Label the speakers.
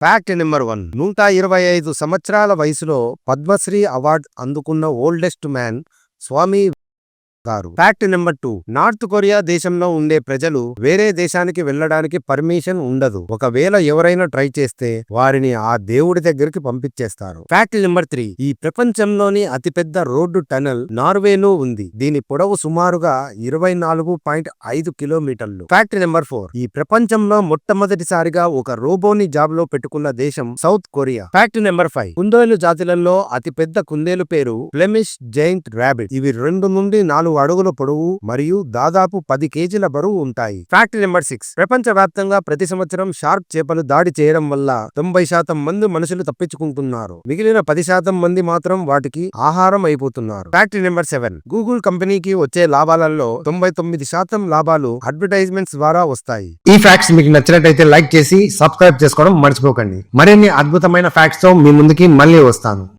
Speaker 1: Fact number 1. 125 సంవత్సరాల వయసులో Padmashri award అందుకున్న ఓల్డెస్ట్ మ్యాన్ స్వామి గారు. Fact number 2. నార్త్ కొరియా దేశంలో ఉండే ప్రజలు వేరే దేశానికి వెళ్ళడానికి పర్మిషన్ ఉండదు. ఒకవేళ ఎవరైనా ట్రై చేస్తే వారిని ఆ దేవుడి దగ్గరికి పంపించేస్తారు. Fact number 3. ఈ ప్రపంచంలోని అతిపెద్ద రోడ్డు టనల్ నార్వేలో ఉంది. దీని పొడవు సుమారుగా 24.5 కిలోమీటర్లు. Fact number 4. ఈ ప్రపంచంలో మొట్టమొదటిసారిగా ఒక రోబోని జాబ్ లో పెట్టుకున్న దేశం సౌత్ కొరియా. Fact number 5. కుందేలు జాతులలో అతిపెద్ద కుందేలు పేరు ఫ్లెమిష్ జైంట్ రాబిట్. ఇవి 2 నుండి 4 అడుగుల పొడవు మరియు దాదాపు 10 కేజీల బరువు ఉంటాయి. Fact number 6. ప్రపంచవ్యాప్తంగా ప్రతి సంవత్సరం షార్క్ చేపలు దాడి చేయడం వల్ల 90% మంది మనుషులు తప్పించుకుంటున్నారు. మిగిలిన 10% మంది మాత్రం వాటికి ఆహారం అయిపోతున్నారు. Fact number 7. గూగుల్ కంపెనీకి వచ్చే లాభాలలో 99% లాభాలు అడ్వర్టైజ్మెంట్స్ ద్వారా వస్తాయి. ఈ ఫ్యాక్ట్స్ మీకు నచ్చినట్లయితే లైక్ చేసి సబ్స్క్రైబ్ చేసుకోవడం మర్చిపోకండి. మరిన్ని అద్భుతమైన ఫ్యాక్ట్స్ తో మీ ముందుకి మళ్ళీ వస్తాను.